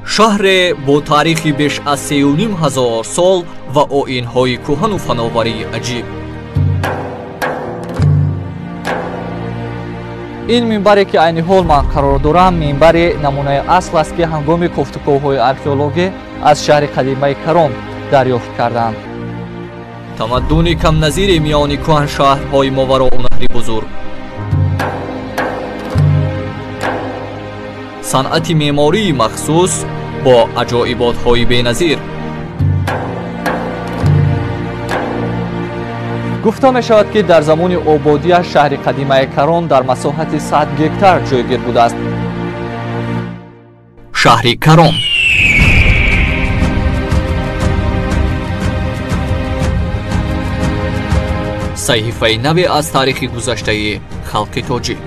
شهر با تاریخی بیش از 3,500 سال و آیین‌های کهن و فناوری عجیب. این منبری که عین حال من قرار دارم منبری نمونه اصل است که هنگام گفتگوهای آرکئولوژی از شهر قدیمی کران دریافت کردند. تمدن کم نظیر میان کهن شهرهای ماورا و نهر بزرگ. صنعت معماری مخصوص با عجایبات‌های بی‌نظیر. گفته می شود که در زمان آبادی شهر قدیمی کران در مساحت 100 گکتار جایگیر بوده است. شهر کران صحیفه نو از تاریخ گذشته خلق تاجیک.